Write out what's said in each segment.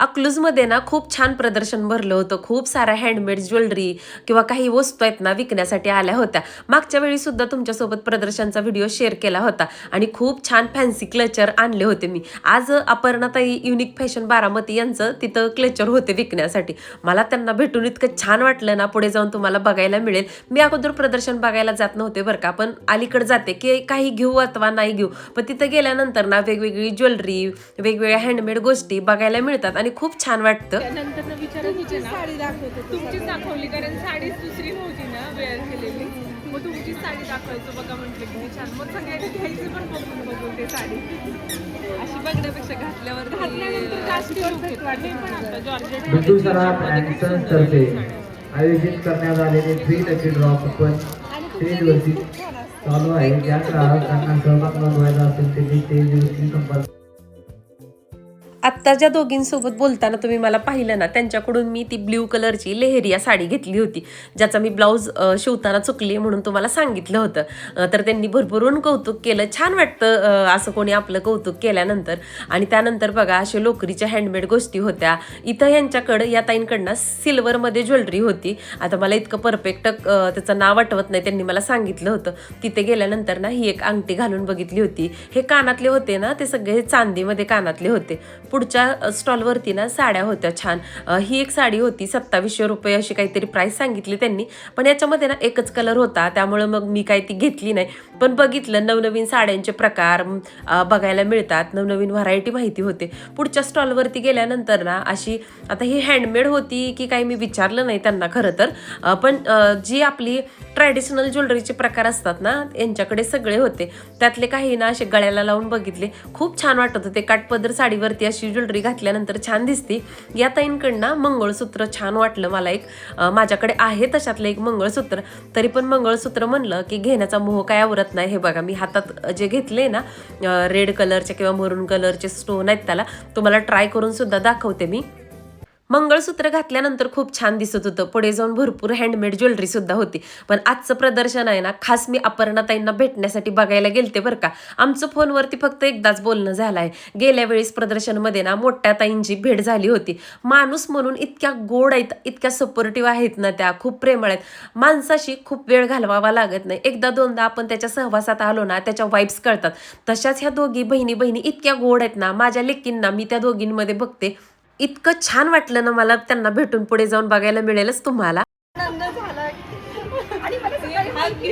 अकलूजमध्ये ना खूप छान प्रदर्शन भरलं होतं. खूप साऱ्या हँडमेड ज्वेलरी किंवा काही वस्तू आहेत ना विकण्यासाठी आल्या होत्या. मागच्या वेळी सुद्धा तुमच्यासोबत प्रदर्शनचा व्हिडिओ शेअर केला होता आणि खूप छान फॅन्सी क्लचर आणले होते मी. आज अपर्णाताई युनिक फॅशन बारामती यांचं तिथं क्लचर होते विकण्यासाठी. मला त्यांना भेटून इतकं छान वाटलं ना, पुढे जाऊन तुम्हाला बघायला मिळेल. मी अगोदर प्रदर्शन बघायला जात नव्हते बरं का, पण अलीकडे जाते की काही घेऊ अथवा नाही घेऊ. पण तिथं गेल्यानंतर ना वेगवेगळी ज्वेलरी, वेगवेगळ्या हँडमेड गोष्टी बघायला मिळतात आणि खूप छान वाटतं. त्यानंतर विचारत होते ना, साडी दाखवते तुमचीच दाखवली, कारण साडीच दुसरी नव्हती ना वेअर केलेली. मग तुमची साडी दाखवायचं बघा म्हटलं की छान. मग सगळ्यांनी घ्यायची पण बघून ते साडी अशी बघण्यापेक्षा घातल्यानंतर जास्त परफेक्ट वाटते. पण आता जॉर्जेट बिंदू सराफ अँड सन्स तर्फे आयोजित करण्यात आलेले 3 लकी ड्रॉ कुपन स्टेजवरती चालू आहे. ज्या ग्राहकांना सहभाग नोंदवायचा असेल त्यांनी स्टेजवरती संपर्क. आत्ता ज्या दोघींसोबत बोलताना तुम्ही मला पाहिलं ना, त्यांच्याकडून मी ती ब्ल्यू कलरची लेहरिया साडी घेतली होती, ज्याचा मी ब्लाऊज शिवताना चुकली म्हणून तुम्हाला सांगितलं होतं. तर त्यांनी भरभरून कौतुक केलं. छान वाटतं असं कोणी आपलं कौतुक केल्यानंतर. आणि त्यानंतर बघा असे लोकरीच्या हँडमेड गोष्टी होत्या. इथं यांच्याकडं या ताईंकडनं सिल्वरमध्ये ज्वेलरी होती. आता मला इतकं परफेक्ट त्याचं नाव आठवत नाही, त्यांनी मला सांगितलं होतं. तिथे गेल्यानंतर ना ही एक अंगठी घालून बघितली होती. हे कानातले होते ना, ते सगळे चांदीमध्ये कानातले होते. पुढच्या स्टॉलवरती ना साड्या होत्या छान. ही एक साडी होती 2700 रुपये अशी काहीतरी प्राईस सांगितली त्यांनी, पण याच्यामध्ये ना एकच कलर होता, त्यामुळे मग मी काही ती घेतली नाही. पण बघितलं नवनवीन साड्यांचे प्रकार बघायला मिळतात, नवनवीन व्हरायटी माहिती होते. पुढच्या स्टॉलवरती गेल्यानंतर ना अशी, आता ही हँडमेड होती की काही मी विचारलं नाही त्यांना खरं तर, पण जी आपली ट्रॅडिशनल ज्वेलरीचे प्रकार असतात ना यांच्याकडे सगळे होते. त्यातले काही ना असे गळ्याला लावून बघितले, खूप छान वाटत होते. काठपदर साडीवरती अशी ज्वेलरी घातल्यानंतर छान दिसते. या ताईंकडनं मंगळसूत्र छान वाटलं मला. एक माझ्याकडे आहे तशातलं एक मंगळसूत्र, तरी पण मंगळसूत्र म्हणलं की घेण्याचा मोह काय आवरत नाही. हे बघा मी हातात जे घेतले ना रेड कलरचे किंवा मरून कलरचे स्टोन आहेत, त्याला तुम्हाला ट्राय करून सुद्धा दाखवते मी. मंगळसूत्र घातल्यानंतर खूप छान दिसत होतं. पुढे जाऊन भरपूर हँडमेड ज्वेलरी सुद्धा होती. पण आजचं प्रदर्शन आहे ना खास मी अपर्णाताईंना भेटण्यासाठी बघायला गेलते बरं का. आमचं फोनवरती फक्त एकदाच बोलणं झालं आहे. गेल्या वेळेस प्रदर्शनमध्ये ना मोठ्या ताईंची भेट झाली होती. माणूस म्हणून इतक्या गोड आहेत, इतक्या सपोर्टिव्ह आहेत ना, त्या खूप प्रेमळ आहेत. माणसाशी खूप वेळ घालवावा लागत नाही. एकदा दोनदा आपण त्याच्या सहवासात आलो ना त्याच्या वाईब्स कळतात. तशाच ह्या दोघी बहिणी इतक्या गोड आहेत ना. माझ्या लेकींना मी त्या दोघींमध्ये बघते. इतकं छान वाटलं ना मला त्यांना भेटून. पुढे जाऊन बघायला मिळेलच तुम्हाला. आनंद झाला आणि मला सकाळी माहिती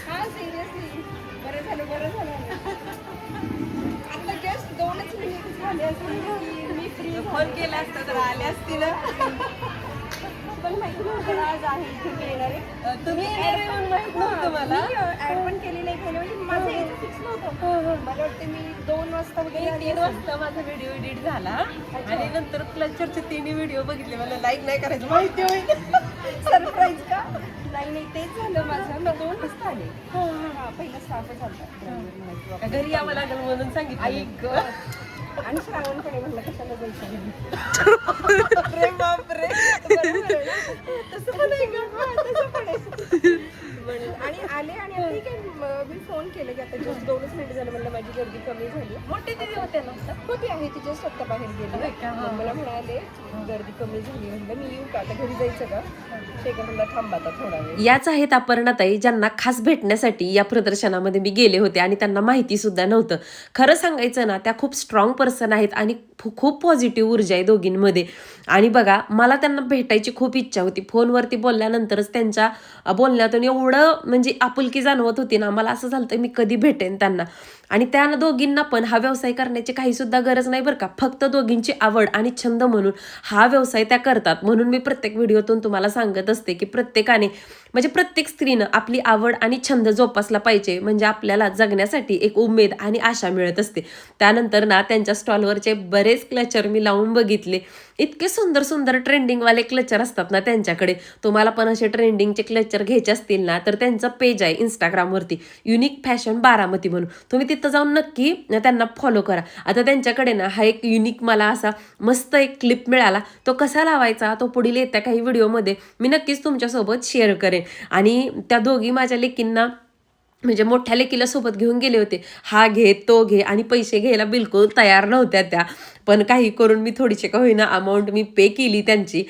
हा सिरियसली बरं झालं आता जस्ट 2च मिनिट झाले असून की मी फ्री फोन केला असता तर आले असतील. पण माहिती नव्हतं आज आहे इथे येणार आहे. तुम्ही येणार आहे म्हणून माहित नव्हतं मला. ऍड पण केली नाही पहिले, म्हणजे माझं यायचं फिक्स नव्हतं. मला वाटतं मी 2 वाजता वगैरे 3 वाजता माझा व्हिडिओ एडिट झाला आणि नंतर क्लचरचे 3 व्हिडिओ बघितले. मला लाईक नाही करायचं माहिती होईल. सरप्राईज का नाही तेच झालं माझं. मी 2 वाजता आले. पहिला स्टाफच आलता. घरी यावं लागेल म्हणून सांगितलं. ऐक आणि श्रावणकडे म्हणलं कशाला जायचं. अरे बापरे, तसं पण आहे का? तसं पण आहे. आणि आले आणि ठीक आहे मी फोन केलं की आता जस्ट 2च मिनिट झालं, म्हणलं माझी गर्दी कमी झाली. मोठे दिदी होते ना? होती आहे, ती जस्ट आत्ता बाहेर गेली. मला म्हणाले गर्दी कमी झाली. म्हणलं मी येऊ का, आता घरी जायचं का? ठीक आहे म्हणलं थांब आता थोडा वेळ. याच आहेत अपर्णाताई, ज्यांना खास भेटण्यासाठी या प्रदर्शनामध्ये मी गेले होते आणि त्यांना माहिती सुद्धा नव्हतं. खरं सांगायचं ना, त्या खूप स्ट्रॉंग पर्सन आहेत आणि खूप पॉझिटिव्ह ऊर्जा आहे दोघींमध्ये. आणि बघा मला त्यांना भेटायची खूप इच्छा होती. फोनवरती बोलल्यानंतरच त्यांच्या बोलण्यातून एवढं म्हणजे आपुलकी जाणवत होती ना, मला असं झालं मी कधी भेटेन त्यांना. आणि त्या दोघींना पण हा व्यवसाय करण्याची काही सुद्धा गरज नाही बरं का. फक्त दोघींची आवड आणि छंद म्हणून हा व्यवसाय त्या करतात. म्हणून मी प्रत्येक व्हिडिओतून तुम्हाला सांगत असते की प्रत्येकाने म्हणजे प्रत्येक स्त्रीनं आपली आवड आणि छंद जोपासला पाहिजे, म्हणजे आपल्याला जगण्यासाठी एक उमेद आणि आशा मिळत असते. त्यानंतर ना त्यांच्या स्टॉलवरचे बरेच क्लचर मी लावून बघितले. इतके सुंदर ट्रेंडिंगवाले क्लचर असतात ना त्यांच्याकडे. तुम्हाला पण असे ट्रेंडिंगचे क्लचर घ्यायचे असतील ना तर त्यांचं पेज आहे इंस्टाग्रामवरती युनिक फॅशन बारामती म्हणून. तुम्ही तिथं जाऊन नक्की त्यांना फॉलो करा. आता त्यांच्याकडे ना हा एक युनिक मला असा मस्त एक क्लिप मिळाला. तो कसा लावायचा तो पुढील येत्या काही व्हिडिओमध्ये मी नक्कीच तुमच्यासोबत शेअर करेन. आणि त्या दोघी माझ्या लेकींना म्हणजे मोठ्या लेकीला सोबत घेऊन गेले होते, हा घे तो घे, आणि पैसे घ्यायला बिलकुल तयार नव्हत्या त्या. पण काही करून मी थोडीशी का होईना अमाऊंट मी पे केली त्यांची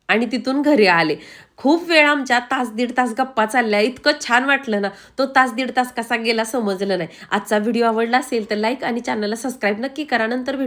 आणि तिथून घरी आले. खूप वेळ आमच्या तास दीड तास गप्पा चालल्या. इतकं छान वाटलं ना, तो तास दीड तास कसा गेला समजलं नाही. आजचा व्हिडिओ आवडला असेल तर लाईक आणि चॅनलला सबस्क्राईब नक्की करा. नंतर भेटू.